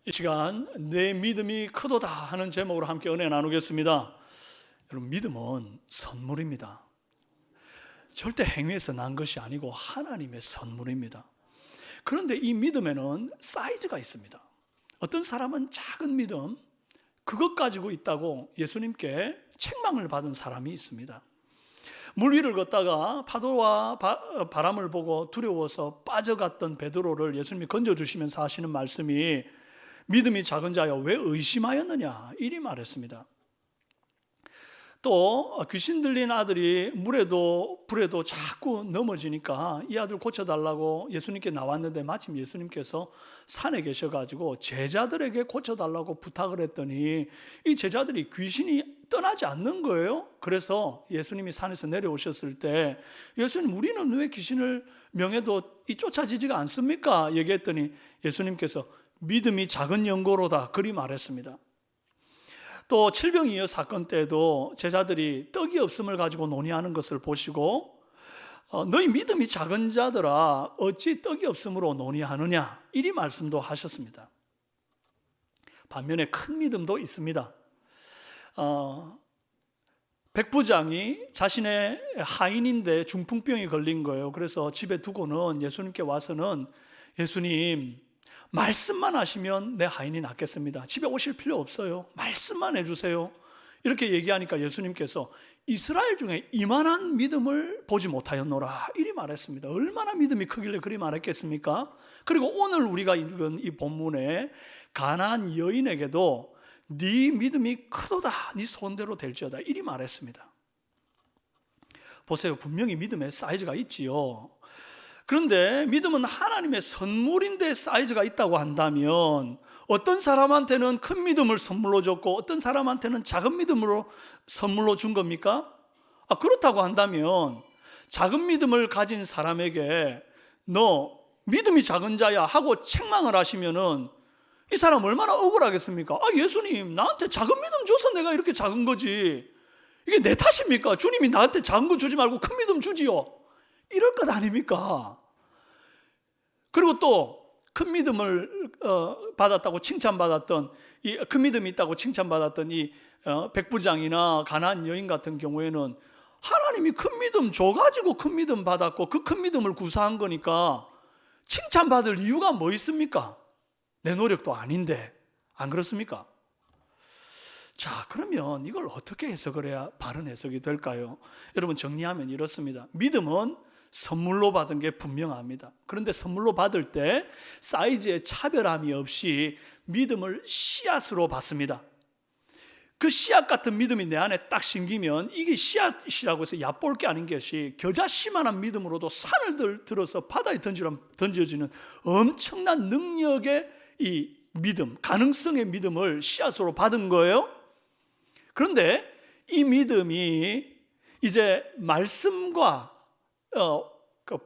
이 시간 내 믿음이 크도다 하는 제목으로 함께 은혜 나누겠습니다. 여러분, 믿음은 선물입니다. 절대 행위에서 난 것이 아니고 하나님의 선물입니다. 그런데 이 믿음에는 사이즈가 있습니다. 어떤 사람은 작은 믿음, 그것 가지고 있다고 예수님께 책망을 받은 사람이 있습니다. 물 위를 걷다가 파도와 바람을 보고 두려워서 빠져갔던 베드로를 예수님이 건져주시면서 하시는 말씀이 믿음이 작은 자여 왜 의심하였느냐, 이리 말했습니다. 또 귀신 들린 아들이 물에도 불에도 자꾸 넘어지니까 이 아들 고쳐달라고 예수님께 나왔는데 마침 예수님께서 산에 계셔가지고 제자들에게 고쳐달라고 부탁을 했더니 이 제자들이 귀신이 떠나지 않는 거예요. 그래서 예수님이 산에서 내려오셨을 때 예수님, 우리는 왜 귀신을 명해도 이 쫓아지지가 않습니까? 얘기했더니 예수님께서 믿음이 작은 영고로다, 그리 말했습니다. 또 칠병이어 사건 때도 제자들이 떡이 없음을 가지고 논의하는 것을 보시고 너희 믿음이 작은 자들아 어찌 떡이 없음으로 논의하느냐, 이리 말씀도 하셨습니다. 반면에 큰 믿음도 있습니다. 백부장이 자신의 하인인데 중풍병이 걸린 거예요. 그래서 집에 두고는 예수님께 와서는 예수님, 말씀만 하시면 내 하인이 낫겠습니다. 집에 오실 필요 없어요. 말씀만 해주세요. 이렇게 얘기하니까 예수님께서 이스라엘 중에 이만한 믿음을 보지 못하였노라, 이리 말했습니다. 얼마나 믿음이 크길래 그리 말했겠습니까? 그리고 오늘 우리가 읽은 이 본문에 가나안 여인에게도 네 믿음이 크도다, 네 소원대로 될지어다, 이리 말했습니다. 보세요, 분명히 믿음의 사이즈가 있지요. 그런데 믿음은 하나님의 선물인데 사이즈가 있다고 한다면 어떤 사람한테는 큰 믿음을 선물로 줬고 어떤 사람한테는 작은 믿음으로 선물로 준 겁니까? 그렇다고 한다면 작은 믿음을 가진 사람에게 너 믿음이 작은 자야 하고 책망을 하시면은 이 사람 얼마나 억울하겠습니까? 예수님, 나한테 작은 믿음 줘서 내가 이렇게 작은 거지, 이게 내 탓입니까? 주님이 나한테 작은 거 주지 말고 큰 믿음 주지요, 이럴 것 아닙니까? 그리고 또 큰 믿음을 받았다고 칭찬받았던, 이 큰 믿음이 있다고 칭찬받았던 이 백부장이나 가나안 여인 같은 경우에는 하나님이 큰 믿음 줘가지고 큰 믿음 받았고 그 큰 믿음을 구사한 거니까 칭찬받을 이유가 뭐 있습니까? 내 노력도 아닌데, 안 그렇습니까? 자, 그러면 이걸 어떻게 해석을 해야 바른 해석이 될까요? 여러분, 정리하면 이렇습니다. 믿음은 선물로 받은 게 분명합니다. 그런데 선물로 받을 때 사이즈의 차별함이 없이 믿음을 씨앗으로 받습니다. 그 씨앗 같은 믿음이 내 안에 딱 심기면 이게 씨앗이라고 해서 얕볼 게 아닌 것이 겨자씨만한 믿음으로도 산을 들어서 바다에 던져지는 엄청난 능력의 이 믿음, 가능성의 믿음을 씨앗으로 받은 거예요. 그런데 이 믿음이 이제 말씀과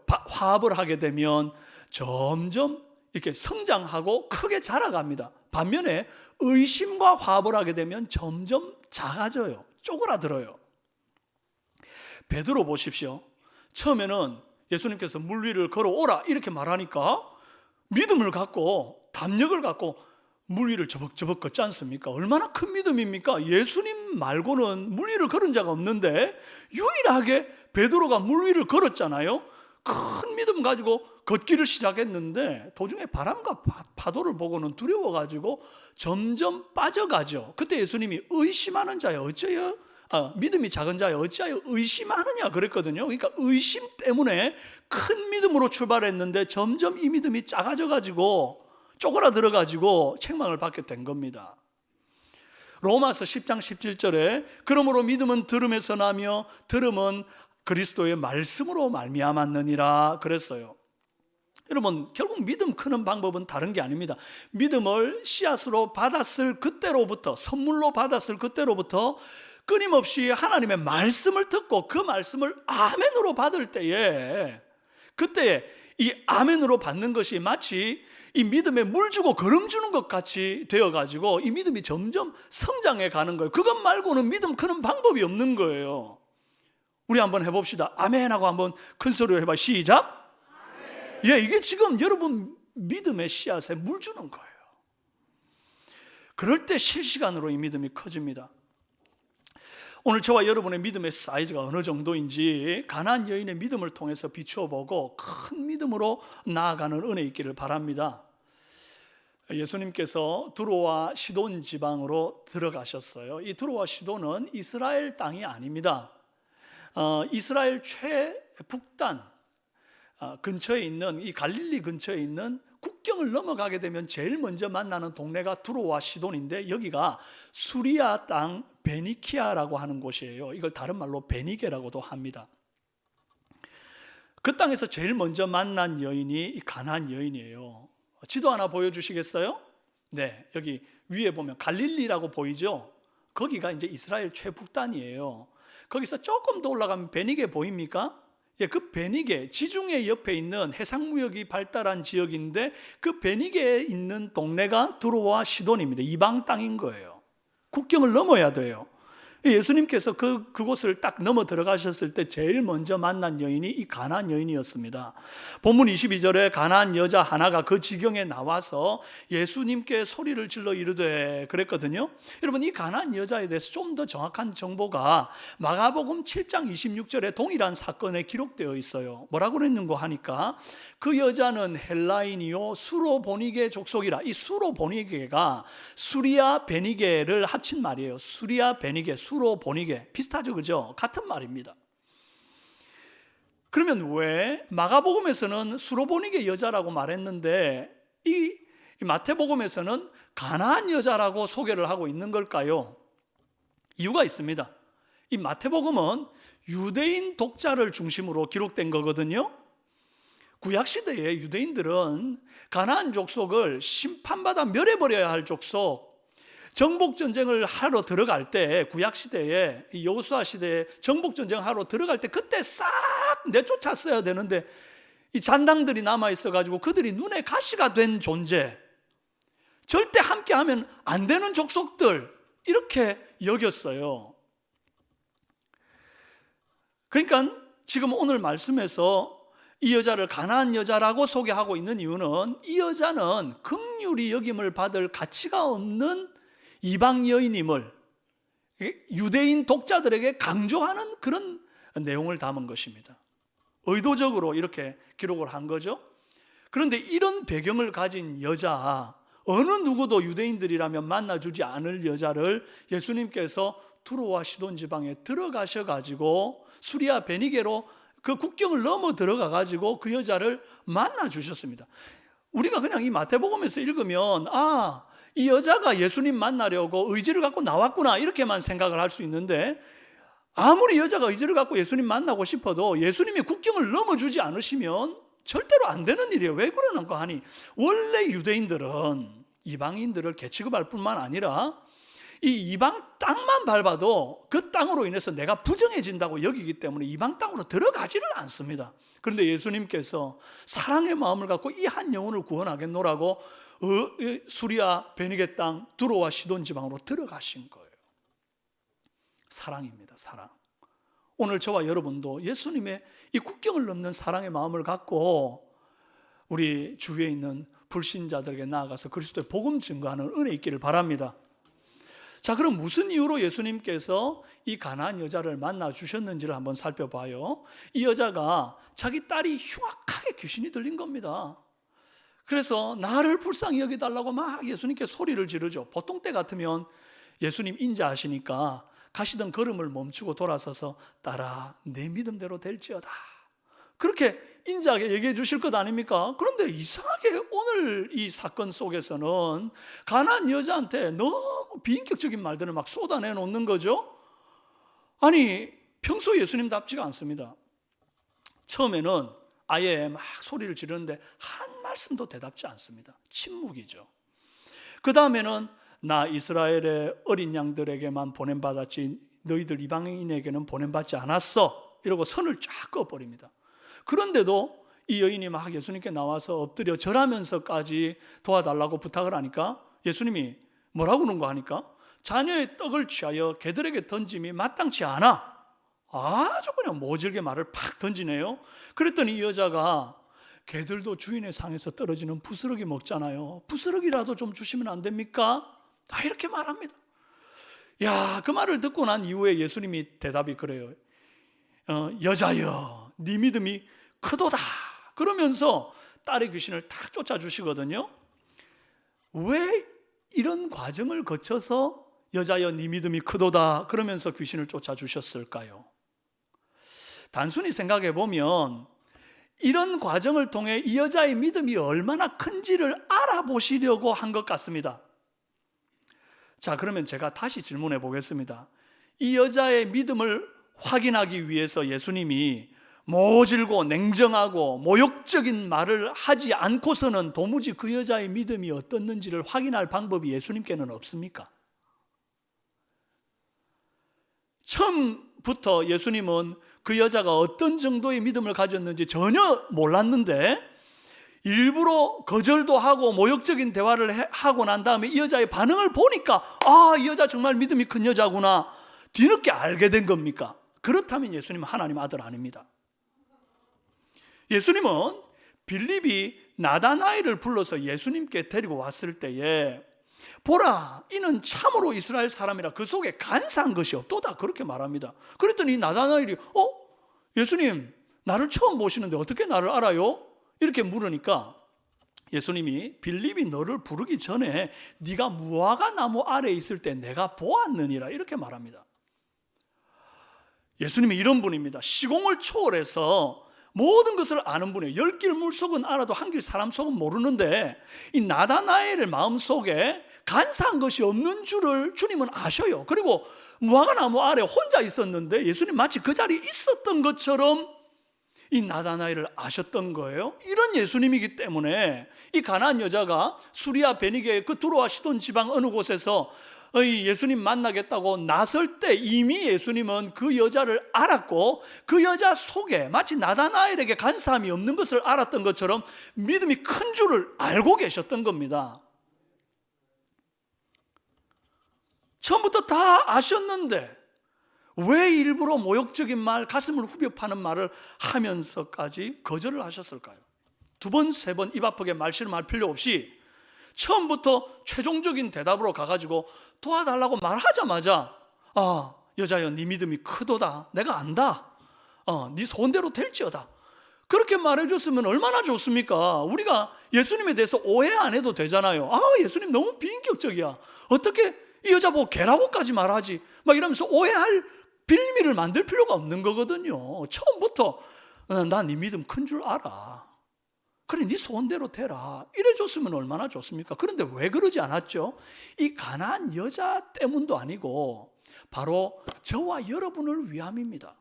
화합을 하게 되면 점점 이렇게 성장하고 크게 자라갑니다. 반면에 의심과 화합을 하게 되면 점점 작아져요. 쪼그라들어요. 베드로 보십시오. 처음에는 예수님께서 물 위를 걸어오라 이렇게 말하니까 믿음을 갖고 담력을 갖고 물 위를 저벅저벅 걷지 않습니까? 얼마나 큰 믿음입니까? 예수님 말고는 물 위를 걸은 자가 없는데 유일하게 베드로가 물 위를 걸었잖아요. 큰 믿음 가지고 걷기를 시작했는데 도중에 바람과 파도를 보고는 두려워가지고 점점 빠져가죠. 그때 예수님이 의심하는 자여 어찌하여 믿음이 작은 자여 어찌하여 의심하느냐 그랬거든요. 그러니까 의심 때문에 큰 믿음으로 출발했는데 점점 이 믿음이 작아져가지고 쪼그라들어가지고 책망을 받게 된 겁니다. 로마서 10장 17절에 그러므로 믿음은 들음에서 나며 들음은 그리스도의 말씀으로 말미암았느니라 그랬어요. 여러분, 결국 믿음 크는 방법은 다른 게 아닙니다. 믿음을 씨앗으로 받았을 그때로부터, 선물로 받았을 그때로부터 끊임없이 하나님의 말씀을 듣고 그 말씀을 아멘으로 받을 때에, 그때 이 아멘으로 받는 것이 마치 이 믿음에 물 주고 거름 주는 것 같이 되어가지고 이 믿음이 점점 성장해 가는 거예요. 그것 말고는 믿음 크는 방법이 없는 거예요. 우리 한번 해봅시다. 아멘 하고 한번 큰 소리로 해봐. 시작. 아멘. 예, 이게 지금 여러분 믿음의 씨앗에 물 주는 거예요. 그럴 때 실시간으로 이 믿음이 커집니다. 오늘 저와 여러분의 믿음의 사이즈가 어느 정도인지 가나안 여인의 믿음을 통해서 비추어 보고 큰 믿음으로 나아가는 은혜 있기를 바랍니다. 예수님께서 두로와 시돈 지방으로 들어가셨어요. 이 두로와 시돈은 이스라엘 땅이 아닙니다. 이스라엘 최북단 근처에 있는, 이 갈릴리 근처에 있는, 국경을 넘어가게 되면 제일 먼저 만나는 동네가 두로와 시돈인데, 여기가 수리아 땅 베니키아라고 하는 곳이에요. 이걸 다른 말로 베니게라고도 합니다. 그 땅에서 제일 먼저 만난 여인이 이 가나안 여인이에요. 지도 하나 보여주시겠어요? 네, 여기 위에 보면 갈릴리라고 보이죠? 거기가 이제 이스라엘 최북단이에요. 거기서 조금 더 올라가면 베니게 보입니까? 예, 그 베니게, 지중해 옆에 있는 해상무역이 발달한 지역인데, 그 베니게에 있는 동네가 두로와 시돈입니다. 이방 땅인 거예요. 국경을 넘어야 돼요. 예수님께서 그곳을 딱 넘어 들어가셨을 때 제일 먼저 만난 여인이 이 가나안 여인이었습니다. 본문 22절에 가나안 여자 하나가 그 지경에 나와서 예수님께 소리를 질러 이르되 그랬거든요. 여러분, 이 가나안 여자에 대해서 좀 더 정확한 정보가 마가복음 7장 26절에 동일한 사건에 기록되어 있어요. 뭐라고 그랬는고 하니까 그 여자는 헬라인이요 수로보니게 족속이라. 이 수로보니게가 수리아 베니게를 합친 말이에요. 수리아 베니게, 수로보니게 비슷하죠, 그죠? 같은 말입니다. 그러면 왜 마가복음에서는 수로보니게 여자라고 말했는데 이 마태복음에서는 가나안 여자라고 소개를 하고 있는 걸까요? 이유가 있습니다. 이 마태복음은 유대인 독자를 중심으로 기록된 거거든요. 구약시대에 유대인들은 가나안 족속을 심판받아 멸해버려야 할 족속, 정복전쟁을 하러 들어갈 때, 구약시대에 여호수아 시대에 정복전쟁 하러 들어갈 때 그때 싹 내쫓았어야 되는데 이 잔당들이 남아있어가지고 그들이 눈에 가시가 된 존재, 절대 함께하면 안 되는 족속들, 이렇게 여겼어요. 그러니까 지금 오늘 말씀에서 이 여자를 가나안 여자라고 소개하고 있는 이유는 이 여자는 긍휼히 여김을 받을 가치가 없는 이방 여인임을 유대인 독자들에게 강조하는 그런 내용을 담은 것입니다. 의도적으로 이렇게 기록을 한 거죠. 그런데 이런 배경을 가진 여자, 어느 누구도 유대인들이라면 만나주지 않을 여자를 예수님께서 두로와 시돈 지방에 들어가셔가지고 수리아 베니게로 그 국경을 넘어 들어가가지고 그 여자를 만나주셨습니다. 우리가 그냥 이 마태복음에서 읽으면 이 여자가 예수님 만나려고 의지를 갖고 나왔구나, 이렇게만 생각을 할 수 있는데, 아무리 여자가 의지를 갖고 예수님 만나고 싶어도 예수님이 국경을 넘어주지 않으시면 절대로 안 되는 일이에요. 왜 그러는가 하니, 원래 유대인들은 이방인들을 개취급할 뿐만 아니라 이 이방 땅만 밟아도 그 땅으로 인해서 내가 부정해진다고 여기기 때문에 이방 땅으로 들어가지를 않습니다. 그런데 예수님께서 사랑의 마음을 갖고 이 한 영혼을 구원하겠노라고 수리아 베니게 땅 두로와 시돈 지방으로 들어가신 거예요. 사랑입니다, 사랑. 오늘 저와 여러분도 예수님의 이 국경을 넘는 사랑의 마음을 갖고 우리 주위에 있는 불신자들에게 나아가서 그리스도의 복음 증거하는 은혜 있기를 바랍니다. 자, 그럼 무슨 이유로 예수님께서 이 가나안 여자를 만나 주셨는지를 한번 살펴봐요. 이 여자가 자기 딸이 흉악하게 귀신이 들린 겁니다. 그래서 나를 불쌍히 여기달라고 막 예수님께 소리를 지르죠. 보통 때 같으면 예수님 인자하시니까 가시던 걸음을 멈추고 돌아서서 딸아, 내 믿음대로 될지어다, 그렇게 인자하게 얘기해 주실 것 아닙니까? 그런데 이상하게 오늘 이 사건 속에서는 가나안 여자한테 너무 비인격적인 말들을 막 쏟아내 놓는 거죠. 아니, 평소 예수님답지가 않습니다. 처음에는 아예 막 소리를 지르는데 한 말씀도 대답지 않습니다. 침묵이죠. 그 다음에는 나 이스라엘의 어린 양들에게만 보냄받았지 너희들 이방인에게는 보냄받지 않았어, 이러고 선을 쫙 그어버립니다. 그런데도 이 여인이 막 예수님께 나와서 엎드려 절하면서까지 도와달라고 부탁을 하니까 예수님이 뭐라고 그런가 하니까 자녀의 떡을 취하여 개들에게 던짐이 마땅치 않아. 아주 그냥 모질게 말을 팍 던지네요. 그랬더니 이 여자가 개들도 주인의 상에서 떨어지는 부스러기 먹잖아요. 부스러기라도 좀 주시면 안 됩니까? 다 이렇게 말합니다. 야, 그 말을 듣고 난 이후에 예수님이 대답이 그래요. 여자여, 네 믿음이 크도다. 그러면서 딸의 귀신을 탁 쫓아주시거든요. 왜 이런 과정을 거쳐서 여자여, 네 믿음이 크도다 그러면서 귀신을 쫓아주셨을까요? 단순히 생각해 보면 이런 과정을 통해 이 여자의 믿음이 얼마나 큰지를 알아보시려고 한 것 같습니다. 자, 그러면 제가 다시 질문해 보겠습니다. 이 여자의 믿음을 확인하기 위해서 예수님이 모질고 냉정하고 모욕적인 말을 하지 않고서는 도무지 그 여자의 믿음이 어떻는지를 확인할 방법이 예수님께는 없습니까? 처음부터 예수님은 그 여자가 어떤 정도의 믿음을 가졌는지 전혀 몰랐는데 일부러 거절도 하고 모욕적인 대화를 하고 난 다음에 이 여자의 반응을 보니까 이 여자 정말 믿음이 큰 여자구나 뒤늦게 알게 된 겁니까? 그렇다면 예수님은 하나님 아들 아닙니다. 예수님은 빌립이 나다나엘을 불러서 예수님께 데리고 왔을 때에 보라, 이는 참으로 이스라엘 사람이라 그 속에 간사한 것이 없도다 그렇게 말합니다. 그랬더니 나다나엘이 예수님 나를 처음 보시는데 어떻게 나를 알아요? 이렇게 물으니까 예수님이 빌립이 너를 부르기 전에 네가 무화과 나무 아래에 있을 때 내가 보았느니라 이렇게 말합니다. 예수님이 이런 분입니다. 시공을 초월해서 모든 것을 아는 분이에요. 열 길 물속은 알아도 한 길 사람 속은 모르는데 이 나다나엘의 마음속에 간사한 것이 없는 줄을 주님은 아셔요. 그리고 무화과 나무 아래 혼자 있었는데 예수님 마치 그 자리에 있었던 것처럼 이 나다나엘을 아셨던 거예요. 이런 예수님이기 때문에 이 가나안 여자가 수리아 베니게 그 두로와 시돈 지방 어느 곳에서 예수님 만나겠다고 나설 때 이미 예수님은 그 여자를 알았고 그 여자 속에 마치 나다나엘에게 간사함이 없는 것을 알았던 것처럼 믿음이 큰 줄을 알고 계셨던 겁니다. 처음부터 다 아셨는데 왜 일부러 모욕적인 말, 가슴을 후벼 파는 말을 하면서까지 거절을 하셨을까요? 두 번, 세 번 입 아프게 말실말 필요 없이 처음부터 최종적인 대답으로 가가지고 도와달라고 말하자마자 여자여 네 믿음이 크도다 내가 안다 네 소원대로 될지어다 그렇게 말해줬으면 얼마나 좋습니까? 우리가 예수님에 대해서 오해 안 해도 되잖아요. 예수님 너무 비인격적이야 어떻게 이 여자 보고 개라고까지 말하지 막 이러면서 오해할 빌미를 만들 필요가 없는 거거든요. 처음부터 나 네 믿음 큰 줄 알아 그래 네 소원대로 되라 이래줬으면 얼마나 좋습니까? 그런데 왜 그러지 않았죠? 이 가나안 여자 때문도 아니고 바로 저와 여러분을 위함입니다.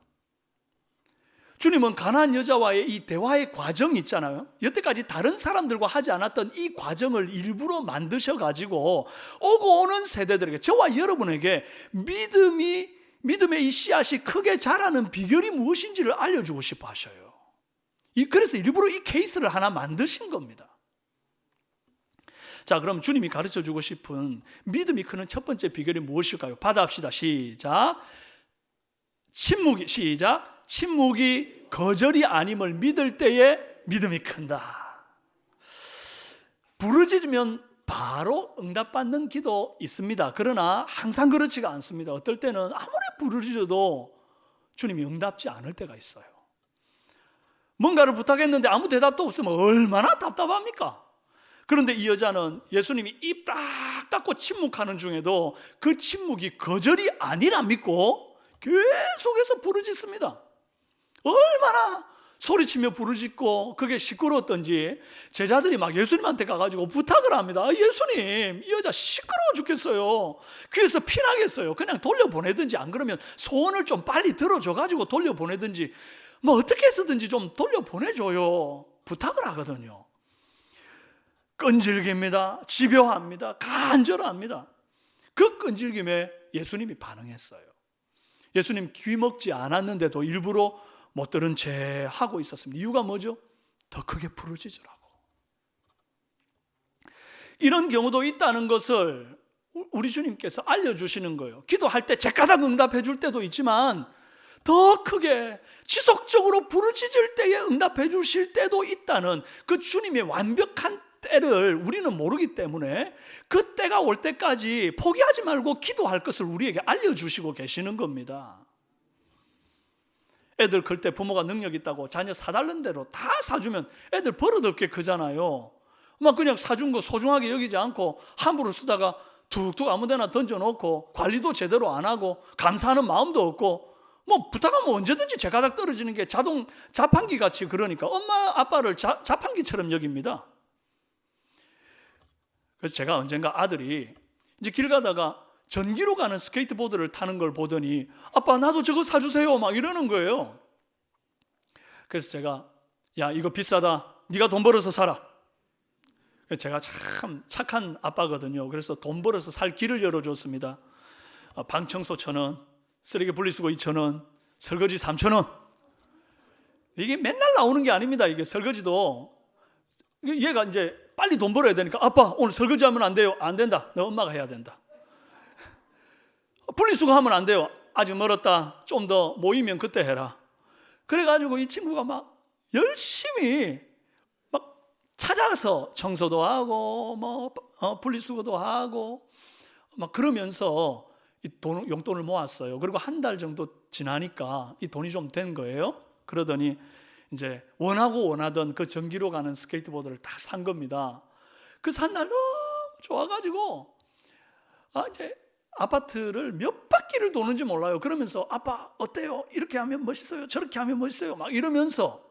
주님은 가나안 여자와의 이 대화의 과정이 있잖아요. 여태까지 다른 사람들과 하지 않았던 이 과정을 일부러 만드셔가지고 오고 오는 세대들에게 저와 여러분에게 믿음의 이 씨앗이 크게 자라는 비결이 무엇인지를 알려주고 싶어 하셔요. 그래서 일부러 이 케이스를 하나 만드신 겁니다. 자, 그럼 주님이 가르쳐주고 싶은 믿음이 크는 첫 번째 비결이 무엇일까요? 받아합시다. 시작. 침묵이 거절이 아님을 믿을 때에 믿음이 큰다. 부르짖으면 바로 응답받는 기도 있습니다. 그러나 항상 그렇지가 않습니다. 어떨 때는 아무리 부르짖어도 주님이 응답지 않을 때가 있어요. 뭔가를 부탁했는데 아무 대답도 없으면 얼마나 답답합니까? 그런데 이 여자는 예수님이 입 딱 닫고 침묵하는 중에도 그 침묵이 거절이 아니라 믿고 계속해서 부르짖습니다. 얼마나 소리치며 부르짖고 그게 시끄러웠던지 제자들이 막 예수님한테 가가지고 부탁을 합니다. 예수님, 이 여자 시끄러워 죽겠어요. 귀에서 피나겠어요. 그냥 돌려보내든지 안 그러면 소원을 좀 빨리 들어줘가지고 돌려보내든지 뭐 어떻게 해서든지 좀 돌려보내줘요. 부탁을 하거든요. 끈질깁니다. 집요합니다. 간절합니다. 그 끈질김에 예수님이 반응했어요. 예수님 귀 먹지 않았는데도 일부러 못 들은 채 하고 있었습니다. 이유가 뭐죠? 더 크게 부르짖으라고. 이런 경우도 있다는 것을 우리 주님께서 알려주시는 거예요. 기도할 때 제까닥 응답해 줄 때도 있지만 더 크게 지속적으로 부르짖을 때에 응답해 주실 때도 있다는 그 주님의 완벽한 때를 우리는 모르기 때문에 그 때가 올 때까지 포기하지 말고 기도할 것을 우리에게 알려주시고 계시는 겁니다. 애들 클 때 부모가 능력 있다고 자녀 사달라는 대로 다 사주면 애들 버릇없게 크잖아요. 막 그냥 사준 거 소중하게 여기지 않고 함부로 쓰다가 툭툭 아무 데나 던져놓고 관리도 제대로 안 하고 감사하는 마음도 없고 뭐 부탁하면 언제든지 제 가닥 떨어지는 게 자동 자판기 같이, 그러니까 엄마 아빠를 자판기처럼 여깁니다. 그래서 제가 언젠가 아들이 이제 길 가다가 전기로 가는 스케이트보드를 타는 걸 보더니 아빠 나도 저거 사주세요 막 이러는 거예요. 그래서 제가 야 이거 비싸다, 네가 돈 벌어서 사라. 제가 참 착한 아빠거든요. 그래서 돈 벌어서 살 길을 열어줬습니다. 방 청소 1,000원, 쓰레기 분리수거 2,000원, 설거지 3,000원. 이게 맨날 나오는 게 아닙니다. 이게 설거지도 얘가 이제 빨리 돈 벌어야 되니까 아빠 오늘 설거지하면 안 돼요. 안 된다. 너 엄마가 해야 된다. 분리수거 하면 안 돼요. 아직 멀었다. 좀 더 모이면 그때 해라. 그래가지고 이 친구가 막 열심히 막 찾아서 청소도 하고 뭐 분리수거도 하고 막 그러면서 이 용돈을 모았어요. 그리고 한 달 정도 지나니까 이 돈이 좀 된 거예요. 그러더니 이제 원하던 그 전기로 가는 스케이트보드를 다 산 겁니다. 그 산 날 너무 좋아가지고 이제 아파트를 몇 바퀴를 도는지 몰라요. 그러면서 아빠 어때요? 이렇게 하면 멋있어요. 저렇게 하면 멋있어요. 막 이러면서,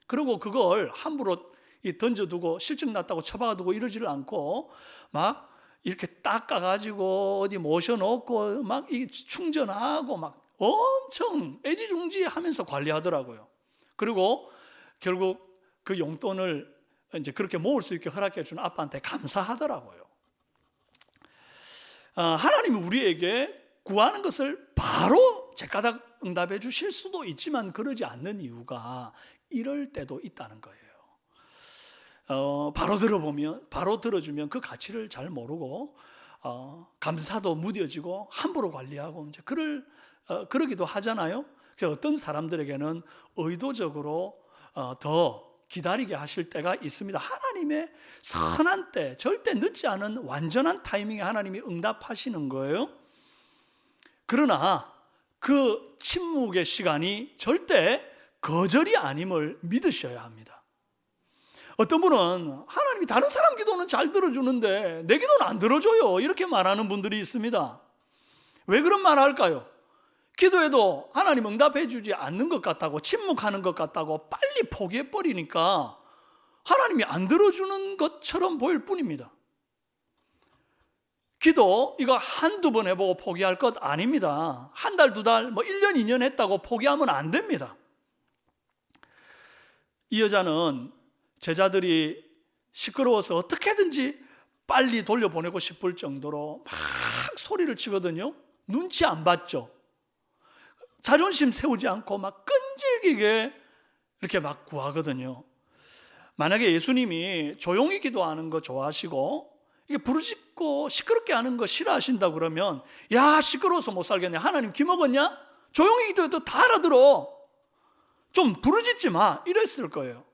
그리고 그걸 함부로 던져두고 실증 났다고 처박아두고 이러지를 않고 막 이렇게 닦아가지고 어디 모셔놓고 막 충전하고 막 엄청 애지중지하면서 관리하더라고요. 그리고 결국 그 용돈을 이제 그렇게 모을 수 있게 허락해 준 아빠한테 감사하더라고요. 하나님이 우리에게 구하는 것을 바로 제가닥 응답해 주실 수도 있지만 그러지 않는 이유가 이럴 때도 있다는 거예요. 바로 들어주면 그 가치를 잘 모르고 감사도 무뎌지고 함부로 관리하고 이제 그러기도 하잖아요. 그래서 어떤 사람들에게는 의도적으로 더 기다리게 하실 때가 있습니다. 하나님의 선한 때, 절대 늦지 않은 완전한 타이밍에 하나님이 응답하시는 거예요. 그러나 그 침묵의 시간이 절대 거절이 아님을 믿으셔야 합니다. 어떤 분은 하나님이 다른 사람 기도는 잘 들어주는데 내 기도는 안 들어줘요, 이렇게 말하는 분들이 있습니다. 왜 그런 말 할까요? 기도해도 하나님 응답해 주지 않는 것 같다고, 침묵하는 것 같다고 빨리 포기해 버리니까 하나님이 안 들어주는 것처럼 보일 뿐입니다. 기도 이거 한두 번 해보고 포기할 것 아닙니다. 한 달, 두 달, 1년, 2년 했다고 포기하면 안 됩니다. 이 여자는 제자들이 시끄러워서 어떻게든지 빨리 돌려보내고 싶을 정도로 막 소리를 치거든요. 눈치 안 봤죠. 자존심 세우지 않고 막 끈질기게 이렇게 막 구하거든요. 만약에 예수님이 조용히 기도하는 거 좋아하시고 이게 부르짖고 시끄럽게 하는 거 싫어하신다 그러면 야 시끄러워서 못 살겠네, 하나님 기먹었냐? 조용히 기도해도 다 알아들어, 좀 부르짖지 마, 이랬을 거예요.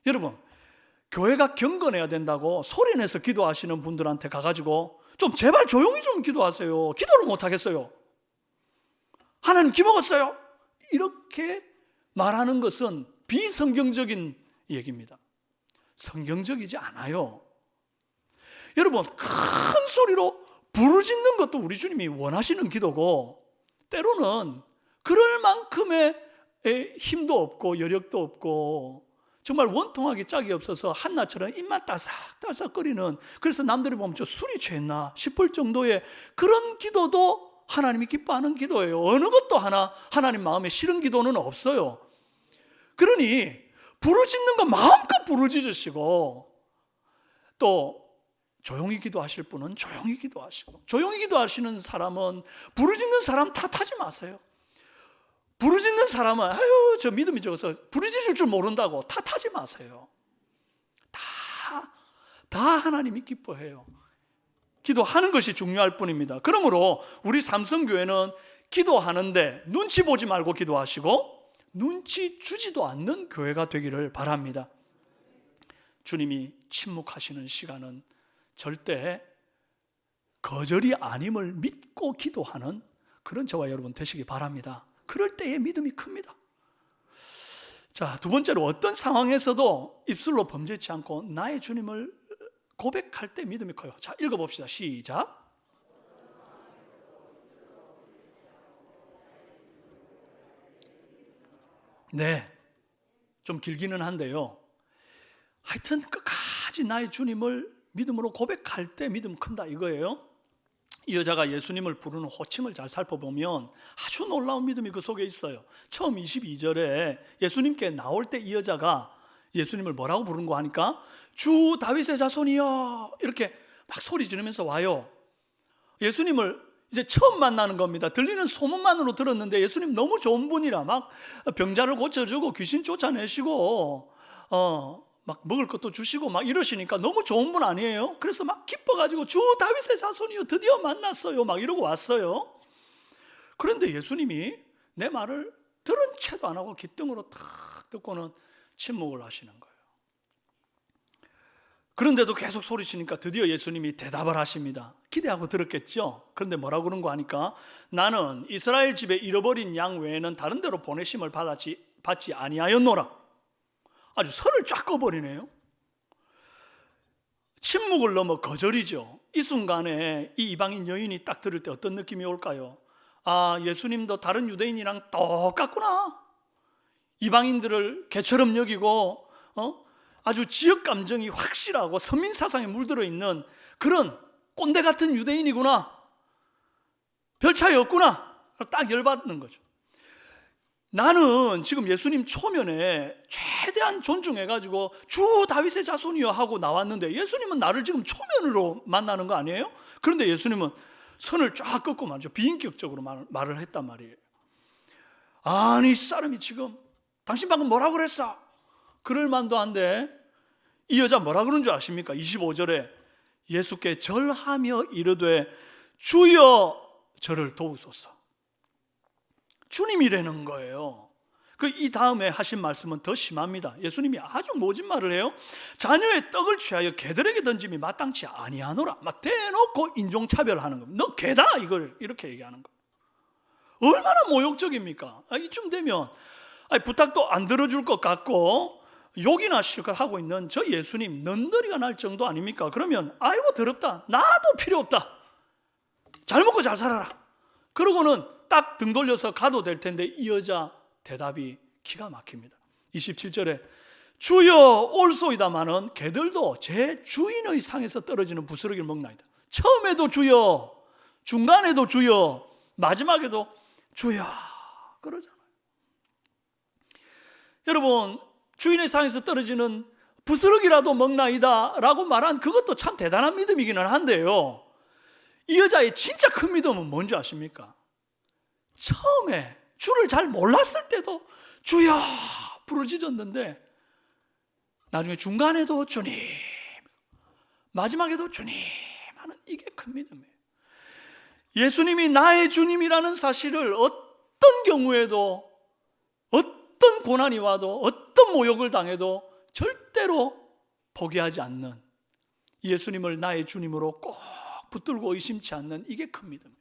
여러분, 교회가 경건해야 된다고 소리내서 기도하시는 분들한테 가가지고 좀 제발 조용히 좀 기도하세요, 기도를 못 하겠어요, 하나님 기먹었어요, 이렇게 말하는 것은 비성경적인 얘기입니다. 성경적이지 않아요. 여러분, 큰 소리로 부르짖는 것도 우리 주님이 원하시는 기도고, 때로는 그럴 만큼의 힘도 없고 여력도 없고 정말 원통하게 짝이 없어서 한나처럼 입만 딸싹딸싹거리는, 그래서 남들이 보면 저 술이 취했나 싶을 정도의 그런 기도도 하나님이 기뻐하는 기도예요. 어느 것도 하나 하나님 마음에 싫은 기도는 없어요. 그러니 부르짖는 거 마음껏 부르짖으시고, 또 조용히 기도하실 분은 조용히 기도하시고, 조용히 기도하시는 사람은 부르짖는 사람 탓하지 마세요. 부르짖는 사람은 아유 저 믿음이 적어서 부르짖을 줄 모른다고 탓하지 마세요. 다 하나님이 기뻐해요. 기도하는 것이 중요할 뿐입니다. 그러므로 우리 삼성교회는 기도하는데 눈치 보지 말고 기도하시고 눈치 주지도 않는 교회가 되기를 바랍니다. 주님이 침묵하시는 시간은 절대 거절이 아님을 믿고 기도하는 그런 저와 여러분 되시기 바랍니다. 그럴 때의 믿음이 큽니다. 자, 두 번째로 어떤 상황에서도 입술로 범죄치 않고 나의 주님을 고백할 때 믿음이 커요. 자, 읽어봅시다. 시작. 네, 좀 길기는 한데요, 하여튼 끝까지 나의 주님을 믿음으로 고백할 때 믿음 큰다 이거예요. 이 여자가 예수님을 부르는 호칭을 잘 살펴보면 아주 놀라운 믿음이 그 속에 있어요. 처음 22절에 예수님께 나올 때 이 여자가 예수님을 뭐라고 부르는 거 하니까 주 다윗의 자손이여 이렇게 막 소리 지르면서 와요. 예수님을 이제 처음 만나는 겁니다. 들리는 소문만으로 들었는데 예수님 너무 좋은 분이라 막 병자를 고쳐주고 귀신 쫓아내시고 막 먹을 것도 주시고 막 이러시니까 너무 좋은 분 아니에요? 그래서 막 기뻐가지고 주 다윗의 자손이요 드디어 만났어요 막 이러고 왔어요. 그런데 예수님이 내 말을 들은 채도 안 하고 귓등으로 탁 듣고는 침묵을 하시는 거예요. 그런데도 계속 소리치니까 드디어 예수님이 대답을 하십니다. 기대하고 들었겠죠? 그런데 뭐라고 그런 거 하니까 나는 이스라엘 집에 잃어버린 양 외에는 다른 데로 보내심을 받지 아니하였노라. 아주 선을 쫙 꺼버리네요. 침묵을 넘어 거절이죠. 이 순간에 이 이방인 여인이 딱 들을 때 어떤 느낌이 올까요? 아, 예수님도 다른 유대인이랑 똑같구나. 이방인들을 개처럼 여기고 아주 지역 감정이 확실하고 선민 사상에 물들어 있는 그런 꼰대 같은 유대인이구나. 별 차이 없구나. 딱 열받는 거죠. 나는 지금 예수님 초면에 최대한 존중해가지고 주 다윗의 자손이여 하고 나왔는데 예수님은 나를 지금 초면으로 만나는 거 아니에요? 그런데 예수님은 선을 쫙 긋고 말이죠. 비인격적으로 말을 했단 말이에요. 아니, 이 사람이 지금 당신 방금 뭐라고 그랬어? 그럴 만도 한데 이 여자 뭐라 그런 줄 아십니까? 25절에 예수께 절하며 이르되 주여 저를 도우소서. 주님이라는 거예요. 이 다음에 하신 말씀은 더 심합니다. 예수님이 아주 모진 말을 해요. 자녀의 떡을 취하여 개들에게 던짐이 마땅치 아니하노라. 막 대놓고 인종차별하는 겁니다. 너 개다 이걸 이렇게 얘기하는 거. 얼마나 모욕적입니까? 이쯤 되면 부탁도 안 들어줄 것 같고 욕이나 실컷 하고 있는 저 예수님 넌더리가 날 정도 아닙니까? 그러면 아이고 더럽다. 나도 필요 없다. 잘 먹고 잘 살아라. 그러고는 딱 등 돌려서 가도 될 텐데 이 여자 대답이 기가 막힙니다. 27절에 주여 올소이다마는 개들도 제 주인의 상에서 떨어지는 부스러기를 먹나이다. 처음에도 주여, 중간에도 주여, 마지막에도 주여 그러잖아요. 여러분, 주인의 상에서 떨어지는 부스러기라도 먹나이다 라고 말한 그것도 참 대단한 믿음이기는 한데요, 이 여자의 진짜 큰 믿음은 뭔지 아십니까? 처음에 주를 잘 몰랐을 때도 주여 부르짖었는데 나중에 중간에도 주님, 마지막에도 주님 하는 이게 큰 믿음이에요. 예수님이 나의 주님이라는 사실을 어떤 경우에도, 어떤 고난이 와도, 어떤 모욕을 당해도 절대로 포기하지 않는, 예수님을 나의 주님으로 꼭 붙들고 의심치 않는 이게 큰 믿음이에요.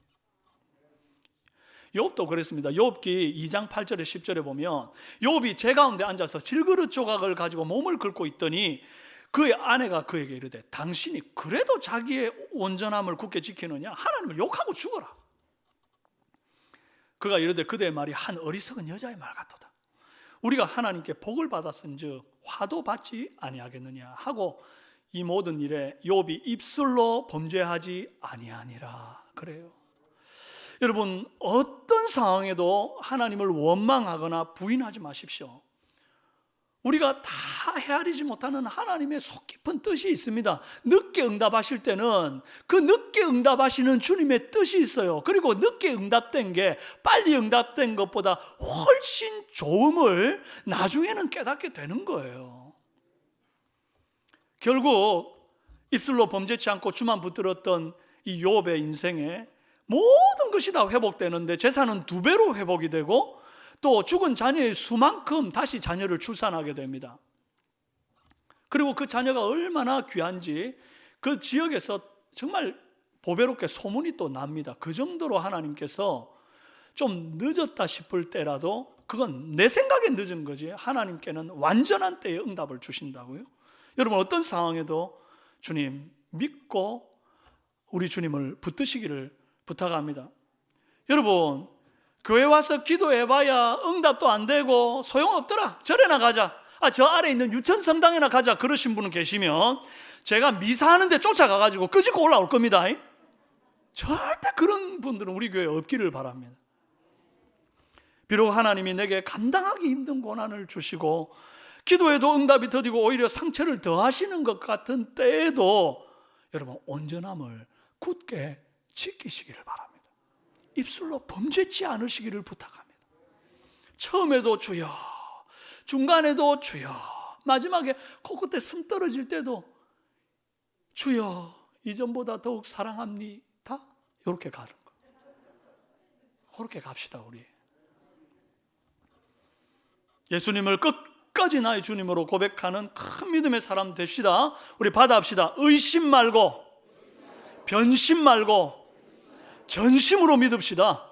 욥도 그랬습니다. 욥기 2장 8절에 10절에 보면 욥이 제 가운데 앉아서 질그릇 조각을 가지고 몸을 긁고 있더니 그의 아내가 그에게 이르되 당신이 그래도 자기의 온전함을 굳게 지키느냐? 하나님을 욕하고 죽어라. 그가 이르되 그대의 말이 한 어리석은 여자의 말 같도다. 우리가 하나님께 복을 받았은즉 화도 받지 아니하겠느냐 하고 이 모든 일에 욥이 입술로 범죄하지 아니하니라. 그래요. 여러분, 어떤 상황에도 하나님을 원망하거나 부인하지 마십시오. 우리가 다 헤아리지 못하는 하나님의 속 깊은 뜻이 있습니다. 늦게 응답하실 때는 그 늦게 응답하시는 주님의 뜻이 있어요. 그리고 늦게 응답된 게 빨리 응답된 것보다 훨씬 좋음을 나중에는 깨닫게 되는 거예요. 결국 입술로 범죄치 않고 주만 붙들었던 이 욥의 인생에 모든 것이 다 회복되는데 재산은 2배로 회복이 되고 또 죽은 자녀의 수만큼 다시 자녀를 출산하게 됩니다. 그리고 그 자녀가 얼마나 귀한지 그 지역에서 정말 보배롭게 소문이 또 납니다. 그 정도로 하나님께서 좀 늦었다 싶을 때라도 그건 내 생각에 늦은 거지 하나님께는 완전한 때에 응답을 주신다고요. 여러분 어떤 상황에도 주님 믿고 우리 주님을 붙드시기를 부탁합니다. 여러분 교회 와서 기도해봐야 응답도 안 되고 소용없더라, 절에나 가자, 저 아래 있는 유천성당에나 가자 그러신 분은 계시면 제가 미사하는데 쫓아가가지고 끄집고 올라올 겁니다. 절대 그런 분들은 우리 교회에 없기를 바랍니다. 비록 하나님이 내게 감당하기 힘든 고난을 주시고 기도에도 응답이 더디고 오히려 상처를 더하시는 것 같은 때에도 여러분 온전함을 굳게 지키시기를 바랍니다. 입술로 범죄치 않으시기를 부탁합니다. 처음에도 주여, 중간에도 주여, 마지막에 코끝에 숨 떨어질 때도 주여 이전보다 더욱 사랑합니다. 이렇게 가는 거예요. 그렇게 갑시다. 우리 예수님을 끝까지 나의 주님으로 고백하는 큰 믿음의 사람 됩시다. 우리 받아합시다. 의심 말고 변심 말고 전심으로 믿읍시다.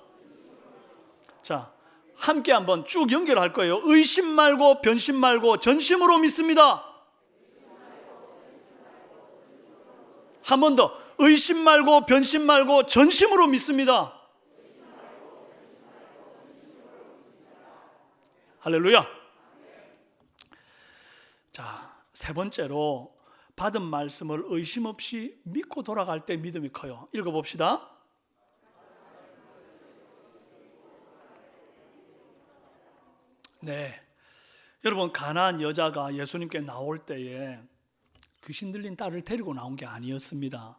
자, 함께 한번 쭉 연결할 거예요. 의심 말고 변심 말고 전심으로 믿습니다. 한 번 더. 의심 말고 변심 말고 전심으로 믿습니다. 할렐루야. 자, 세 번째로 받은 말씀을 의심 없이 믿고 돌아갈 때 믿음이 커요. 읽어봅시다. 네, 여러분 가나안 여자가 예수님께 나올 때에 귀신 들린 딸을 데리고 나온 게 아니었습니다.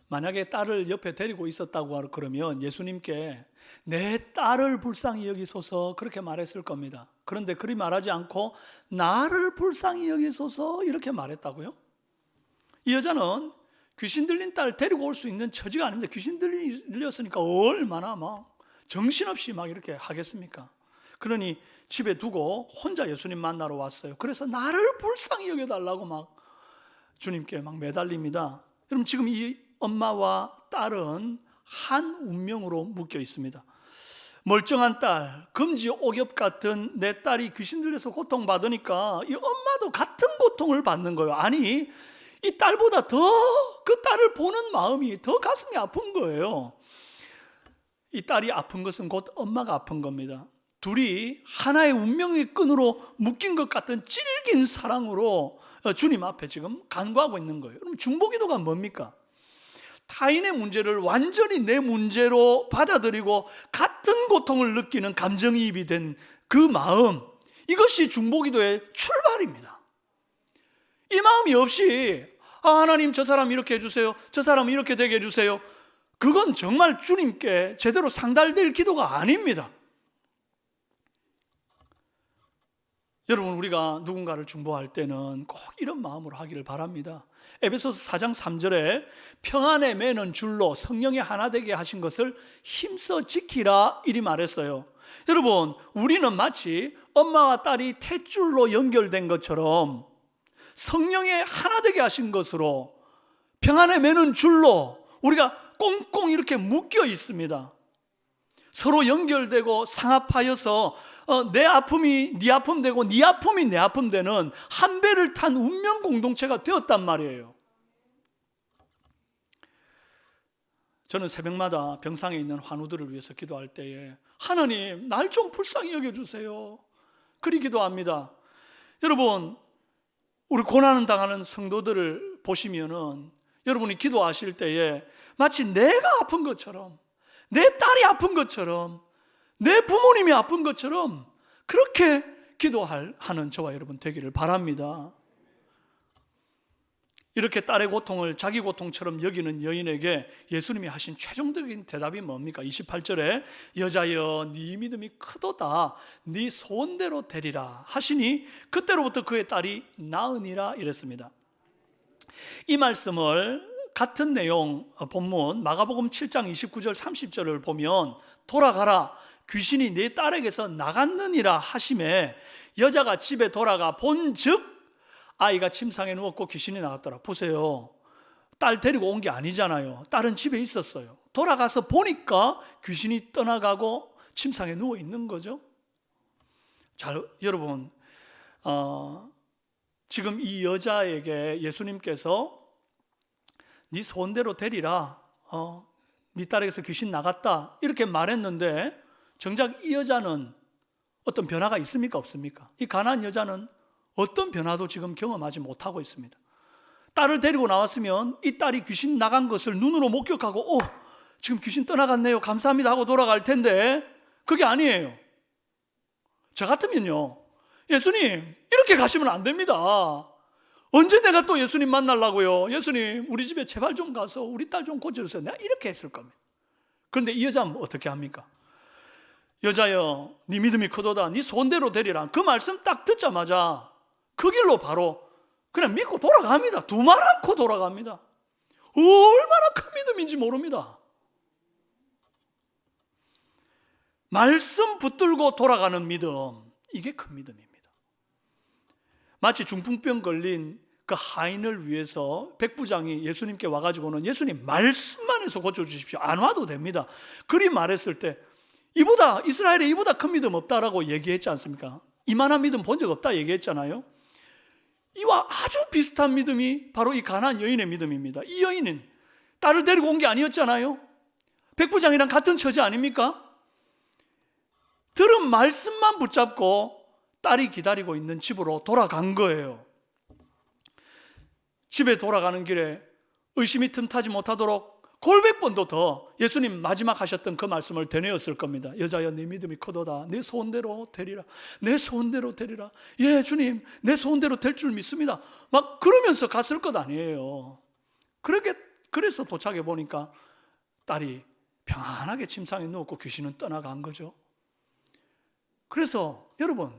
만약에 딸을 옆에 데리고 있었다고 그러면 예수님께 내 딸을 불쌍히 여기소서 그렇게 말했을 겁니다. 그런데 그리 말하지 않고 나를 불쌍히 여기소서 이렇게 말했다고요? 이 여자는 귀신 들린 딸 데리고 올 수 있는 처지가 아닙니다. 귀신 들렸으니까 얼마나 막 정신없이 막 이렇게 하겠습니까? 그러니 집에 두고 혼자 예수님 만나러 왔어요. 그래서 나를 불쌍히 여겨달라고 막 주님께 막 매달립니다. 여러분 지금 이 엄마와 딸은 한 운명으로 묶여 있습니다. 멀쩡한 딸, 금지 옥엽 같은 내 딸이 귀신 들려서 고통받으니까 이 엄마도 같은 고통을 받는 거예요. 아니 이 딸보다 더 그 딸을 보는 마음이 더 가슴이 아픈 거예요. 이 딸이 아픈 것은 곧 엄마가 아픈 겁니다. 둘이 하나의 운명의 끈으로 묶인 것 같은 질긴 사랑으로 주님 앞에 지금 간구하고 있는 거예요. 그럼 중보기도가 뭡니까? 타인의 문제를 완전히 내 문제로 받아들이고 같은 고통을 느끼는 감정이입이 된 그 마음, 이것이 중보기도의 출발입니다. 이 마음이 없이 하나님 저 사람 이렇게 해주세요, 저 사람 이렇게 되게 해주세요, 그건 정말 주님께 제대로 상달될 기도가 아닙니다. 여러분 우리가 누군가를 중보할 때는 꼭 이런 마음으로 하기를 바랍니다. 에베소서 4장 3절에 평안에 매는 줄로 성령이 하나 되게 하신 것을 힘써 지키라 이리 말했어요. 여러분 우리는 마치 엄마와 딸이 탯줄로 연결된 것처럼 성령의 하나 되게 하신 것으로 평안에 매는 줄로 우리가 꽁꽁 이렇게 묶여 있습니다. 서로 연결되고 상합하여서 내 아픔이 네 아픔 되고 네 아픔이 내 아픔 되는 한 배를 탄 운명 공동체가 되었단 말이에요. 저는 새벽마다 병상에 있는 환우들을 위해서 기도할 때에 하나님 날 좀 불쌍히 여겨주세요 그리 기도합니다. 여러분 우리 고난 당하는 성도들을 보시면은 여러분이 기도하실 때에 마치 내가 아픈 것처럼, 내 딸이 아픈 것처럼, 내 부모님이 아픈 것처럼 그렇게 기도하는 저와 여러분 되기를 바랍니다. 이렇게 딸의 고통을 자기 고통처럼 여기는 여인에게 예수님이 하신 최종적인 대답이 뭡니까? 28절에 여자여 네 믿음이 크도다 네 소원대로 되리라 하시니 그때로부터 그의 딸이 나으니라 이랬습니다. 이 말씀을 같은 내용 본문 마가복음 7장 29절 30절을 보면 돌아가라 귀신이 네 딸에게서 나갔느니라 하심에 여자가 집에 돌아가 본즉 아이가 침상에 누웠고 귀신이 나갔더라. 보세요. 딸 데리고 온 게 아니잖아요. 딸은 집에 있었어요. 돌아가서 보니까 귀신이 떠나가고 침상에 누워 있는 거죠. 자, 여러분, 지금 이 여자에게 예수님께서 네 소원대로 되리라, 네 딸에게서 귀신 나갔다 이렇게 말했는데, 정작 이 여자는 어떤 변화가 있습니까? 없습니까? 이 가난한 여자는 어떤 변화도 지금 경험하지 못하고 있습니다. 딸을 데리고 나왔으면 이 딸이 귀신 나간 것을 눈으로 목격하고 지금 귀신 떠나갔네요, 감사합니다 하고 돌아갈 텐데, 그게 아니에요. 저 같으면요, 예수님 이렇게 가시면 안 됩니다. 언제 내가 또 예수님 만나려고요? 예수님 우리 집에 제발 좀 가서 우리 딸 좀 고쳐주세요. 내가 이렇게 했을 겁니다. 그런데 이 여자는 어떻게 합니까? 여자여, 네 믿음이 크도다, 네 소원대로 되리라. 그 말씀 딱 듣자마자 그 길로 바로 그냥 믿고 돌아갑니다. 두말 않고 돌아갑니다. 얼마나 큰 믿음인지 모릅니다. 말씀 붙들고 돌아가는 믿음, 이게 큰 믿음입니다. 마치 중풍병 걸린 그 하인을 위해서 백부장이 예수님께 와가지고는 예수님 말씀만 해서 고쳐주십시오, 안 와도 됩니다, 그리 말했을 때 이스라엘에 이보다 큰 믿음 없다라고 얘기했지 않습니까? 이만한 믿음 본 적 없다 얘기했잖아요. 이와 아주 비슷한 믿음이 바로 이 가난한 여인의 믿음입니다. 이 여인은 딸을 데리고 온 게 아니었잖아요. 백부장이랑 같은 처지 아닙니까? 들은 말씀만 붙잡고 딸이 기다리고 있는 집으로 돌아간 거예요. 집에 돌아가는 길에 의심이 틈타지 못하도록 골백 번도 더 예수님 마지막 하셨던 그 말씀을 되뇌었을 겁니다. 여자여, 네 믿음이 크도다, 내 소원대로 되리라, 내 소원대로 되리라. 예 주님, 내 소원대로 될 줄 믿습니다. 막 그러면서 갔을 것 아니에요. 그래서 도착해 보니까 딸이 평안하게 침상에 누웠고 귀신은 떠나간 거죠. 그래서 여러분,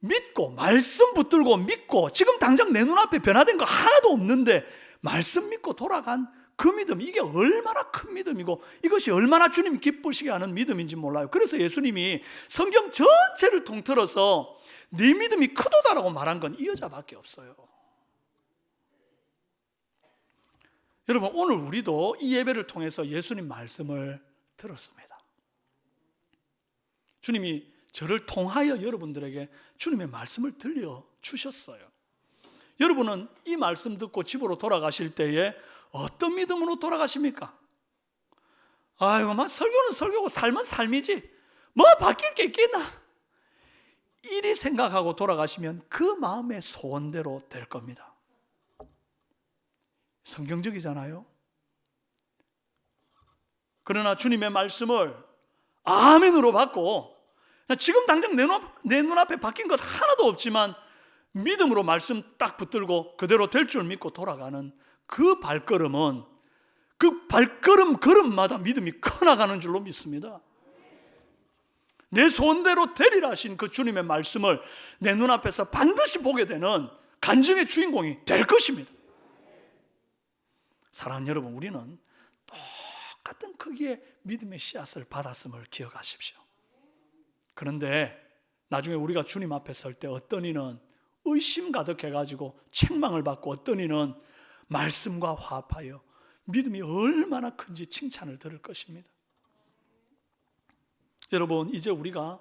믿고 말씀 붙들고 믿고 지금 당장 내 눈앞에 변화된 거 하나도 없는데 말씀 믿고 돌아간 그 믿음, 이게 얼마나 큰 믿음이고 이것이 얼마나 주님 기쁘시게 하는 믿음인지 몰라요. 그래서 예수님이 성경 전체를 통틀어서 네 믿음이 크도다라고 말한 건 이 여자밖에 없어요. 여러분, 오늘 우리도 이 예배를 통해서 예수님 말씀을 들었습니다. 주님이 저를 통하여 여러분들에게 주님의 말씀을 들려주셨어요. 여러분은 이 말씀 듣고 집으로 돌아가실 때에 어떤 믿음으로 돌아가십니까? 아이고, 막 설교는 설교고 삶은 삶이지 뭐 바뀔 게 있겠나, 이리 생각하고 돌아가시면 그 마음의 소원대로 될 겁니다. 성경적이잖아요. 그러나 주님의 말씀을 아멘으로 받고 지금 당장 내 눈앞에 바뀐 것 하나도 없지만 믿음으로 말씀 딱 붙들고 그대로 될 줄 믿고 돌아가는 그 발걸음은 그 발걸음 걸음마다 믿음이 커나가는 줄로 믿습니다. 내 소원대로 되리라 하신 그 주님의 말씀을 내 눈앞에서 반드시 보게 되는 간증의 주인공이 될 것입니다. 사랑하는 여러분, 우리는 똑같은 크기의 믿음의 씨앗을 받았음을 기억하십시오. 그런데 나중에 우리가 주님 앞에 설 때 어떤 이는 의심 가득해가지고 책망을 받고 어떤 이는 말씀과 화합하여 믿음이 얼마나 큰지 칭찬을 들을 것입니다. 여러분, 이제 우리가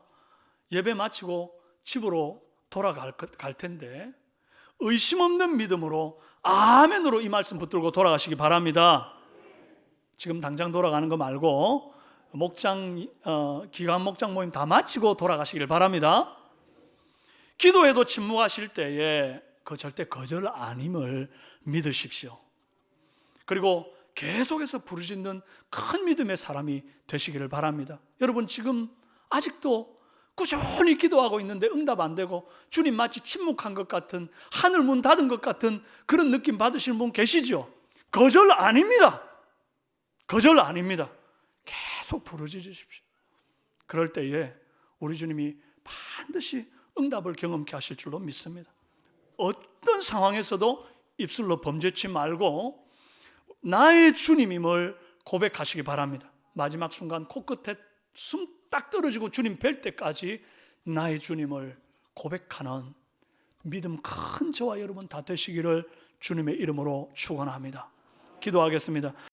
예배 마치고 집으로 돌아갈 텐데 의심 없는 믿음으로 아멘으로 이 말씀 붙들고 돌아가시기 바랍니다. 지금 당장 돌아가는 거 말고 기간 목장 모임 다 마치고 돌아가시길 바랍니다. 기도에도 침묵하실 때에 그 절대 거절 아님을 믿으십시오. 그리고 계속해서 부르짖는 큰 믿음의 사람이 되시기를 바랍니다. 여러분, 지금 아직도 꾸준히 기도하고 있는데 응답 안 되고 주님 마치 침묵한 것 같은, 하늘 문 닫은 것 같은 그런 느낌 받으시는 분 계시죠? 거절 아닙니다. 거절 아닙니다. 계속 부르짖으십시오. 그럴 때에 우리 주님이 반드시 응답을 경험케 하실 줄로 믿습니다. 어떤 상황에서도 입술로 범죄치 말고 나의 주님임을 고백하시기 바랍니다. 마지막 순간 코끝에 숨 딱 떨어지고 주님 뵐 때까지 나의 주님을 고백하는 믿음 큰 저와 여러분 다 되시기를 주님의 이름으로 축원합니다. 기도하겠습니다.